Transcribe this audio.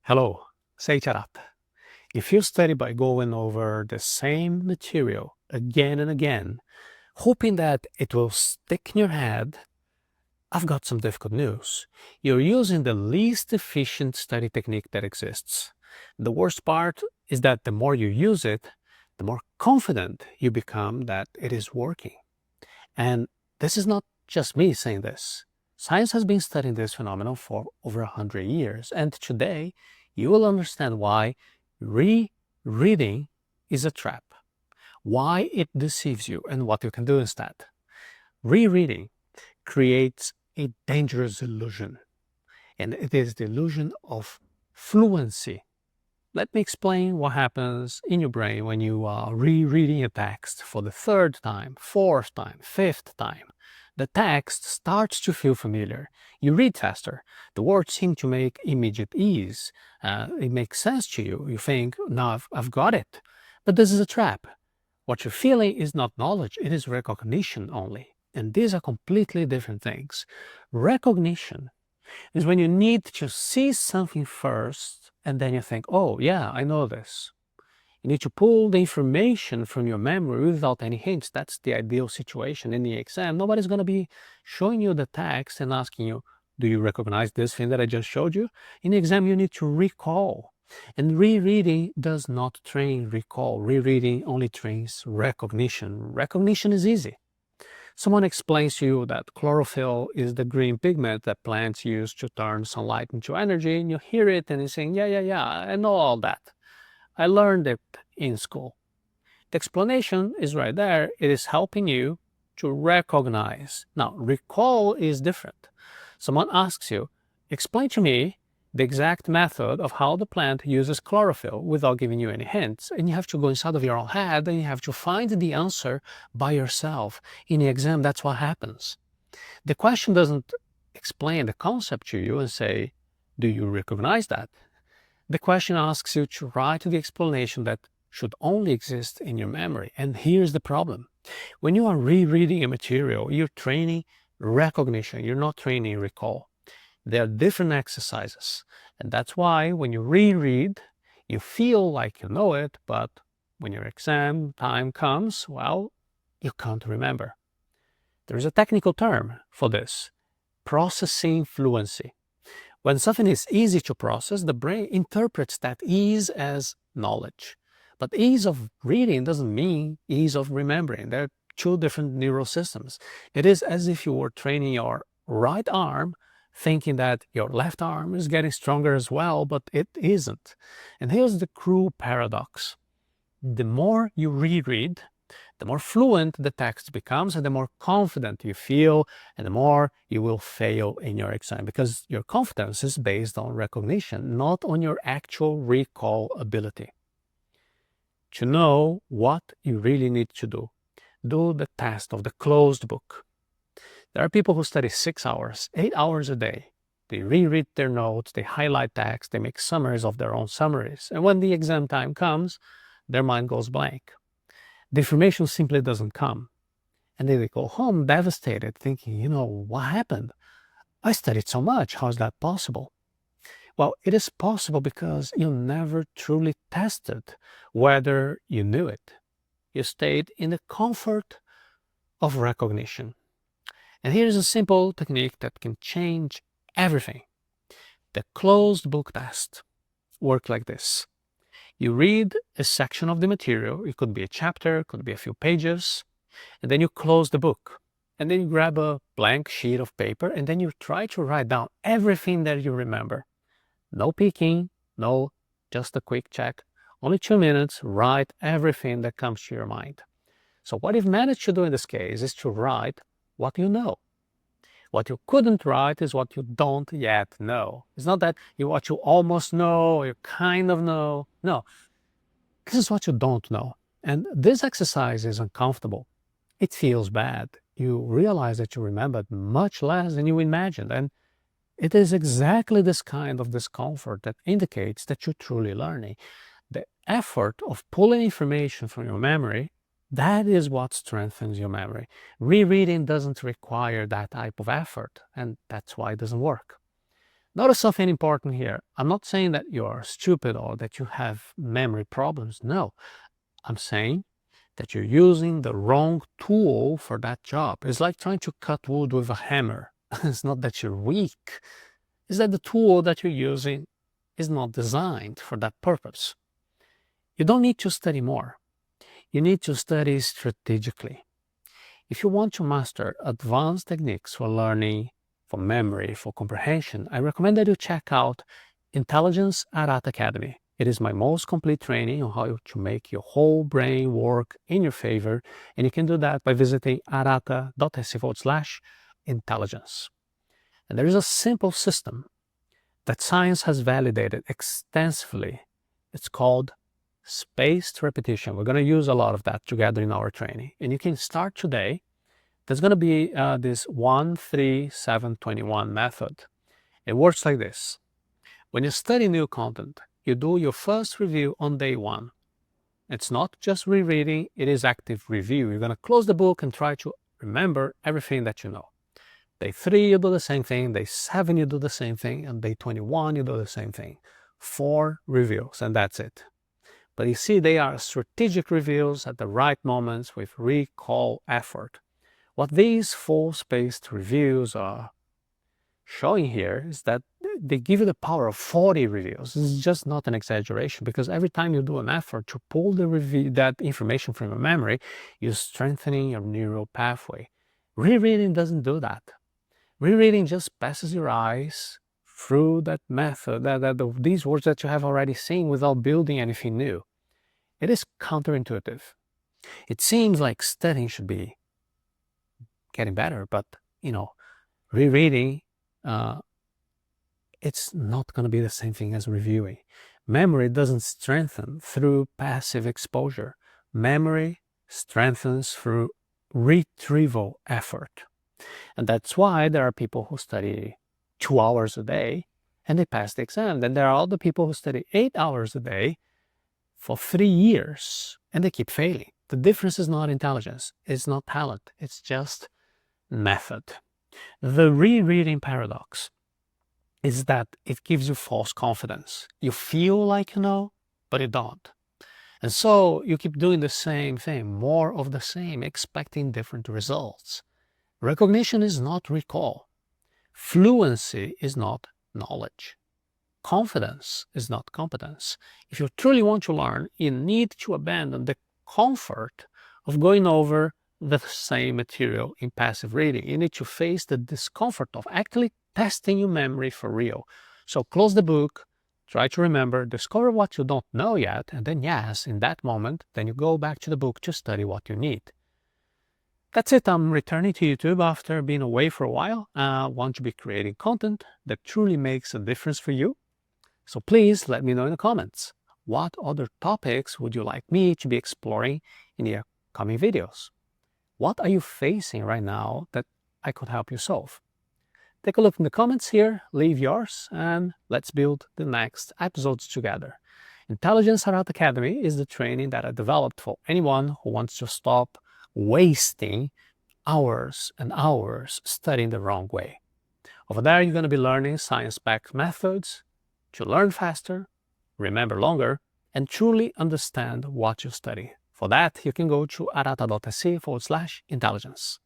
Hello, Seiiti Arata. If you study by going over the same material again and again, hoping that it will stick in your head, I've got some difficult news. You're using the least efficient study technique that exists. The worst part is that the more you use it, the more confident you become that it is working. And this is not just me saying this. Science has been studying this phenomenon for over 100 years, and today you will understand why rereading is a trap, why it deceives you, and what you can do instead. Rereading creates a dangerous illusion, and it is the illusion of fluency. Let me explain what happens in your brain when you are rereading a text for the third time, fourth time, fifth time. The text starts to feel familiar. You read faster. The words seem to make immediate ease. It makes sense to you. You think, now I've got it. But this is a trap. What you're feeling is not knowledge, it is recognition only. And these are completely different things. Recognition is when you need to see something first, and then you think, oh yeah, I know this. You need to pull the information from your memory without any hints. That's the ideal situation in the exam. Nobody's going to be showing you the text and asking you, do you recognize this thing that I just showed you? In the exam, you need to recall. And rereading does not train recall. Rereading only trains recognition. Recognition is easy. Someone explains to you that chlorophyll is the green pigment that plants use to turn sunlight into energy, and you hear it and you're saying, yeah, I know all that. I learned it in school. The explanation is right there. It is helping you to recognize. Now, recall is different. Someone asks you, explain to me the exact method of how the plant uses chlorophyll without giving you any hints. And you have to go inside of your own head and you have to find the answer by yourself. In the exam, that's what happens. The question doesn't explain the concept to you and say, do you recognize that? The question asks you to write the explanation that should only exist in your memory. And here's the problem. When you are rereading a material, you're training recognition. You're not training recall. There are different exercises. And that's why when you reread, you feel like you know it, but when your exam time comes, well, you can't remember. There is a technical term for this, processing fluency. When something is easy to process, the brain interprets that ease as knowledge. But ease of reading doesn't mean ease of remembering. There are two different neural systems. It is as if you were training your right arm, thinking that your left arm is getting stronger as well, but it isn't. And here's the cruel paradox. The more you reread, the more fluent the text becomes and the more confident you feel and the more you will fail in your exam because your confidence is based on recognition, not on your actual recall ability. To know what you really need to do the test of the closed book. There are people who study 6 hours, 8 hours a day. They reread their notes, they highlight text, they make summaries of their own summaries. And when the exam time comes, their mind goes blank. The information simply doesn't come. And then they go home devastated, thinking, what happened? I studied so much. How is that possible? Well, it is possible because you never truly tested whether you knew it. You stayed in the comfort of recognition. And here's a simple technique that can change everything. The closed book test works like this. You read a section of the material. It could be a chapter, it could be a few pages, and then you close the book. And then you grab a blank sheet of paper, and then you try to write down everything that you remember. No peeking, no, just a quick check. Only 2 minutes, write everything that comes to your mind. So what you've managed to do in this case is to write what you know. What you couldn't write is what you don't yet know. It's not that what you almost know, or you kind of know. No, this is what you don't know. And this exercise is uncomfortable. It feels bad. You realize that you remembered much less than you imagined. And it is exactly this kind of discomfort that indicates that you're truly learning. The effort of pulling information from your memory, that is what strengthens your memory. Rereading doesn't require that type of effort, and that's why it doesn't work. Notice something important here. I'm not saying that you're stupid or that you have memory problems. No, I'm saying that you're using the wrong tool for that job. It's like trying to cut wood with a hammer. It's not that you're weak. It's that the tool that you're using is not designed for that purpose. You don't need to study more. You need to study strategically. If you want to master advanced techniques for learning, for memory, for comprehension, I recommend that you check out Intelligence Arata Academy. It is my most complete training on how to make your whole brain work in your favor, and you can do that by visiting arata.se/intelligence. And there is a simple system that science has validated extensively. It's called spaced repetition. We're going to use a lot of that together in our training. And you can start today. There's going to be this 1-3-7-21 method. It works like this. When you study new content, you do your first review on day 1. It's not just rereading, it is active review. You're going to close the book and try to remember everything that you know. Day 3, you do the same thing. Day 7, you do the same thing. And day 21, you do the same thing. 4 reviews, and that's it. But you see, they are strategic reviews at the right moments with recall effort. What these full-spaced reviews are showing here is that they give you the power of 40 reviews. This is just not an exaggeration, because every time you do an effort to pull that information from your memory, you're strengthening your neural pathway. Rereading doesn't do that. Rereading just passes your eyes through that method, these words that you have already seen, without building anything new. It is counterintuitive. It seems like studying should be getting better, but rereading, it's not going to be the same thing as reviewing. Memory doesn't strengthen through passive exposure. Memory strengthens through retrieval effort. And that's why there are people who study 2 hours a day and they pass the exam. Then there are other people who study 8 hours a day for 3 years and they keep failing. The difference is not intelligence, it's not talent, it's just method. The rereading paradox is that it gives you false confidence. You feel like you know, but you don't. And so you keep doing the same thing, more of the same, expecting different results. Recognition is not recall. Fluency is not knowledge. Confidence is not competence. If you truly want to learn, you need to abandon the comfort of going over the same material in passive reading. You need to face the discomfort of actually testing your memory for real. So close the book, try to remember, discover what you don't know yet, and then yes, in that moment, then you go back to the book to study what you need. That's it. I'm returning to YouTube after being away for a while. I want to be creating content that truly makes a difference for you. So please let me know in the comments. What other topics would you like me to be exploring in the upcoming videos? What are you facing right now that I could help you solve? Take a look in the comments here, leave yours, and let's build the next episodes together. Intelligence Arata Academy is the training that I developed for anyone who wants to stop wasting hours and hours studying the wrong way. Over there, you're going to be learning science-backed methods to learn faster, remember longer, and truly understand what you study. For that, you can go to arata.se/intelligence.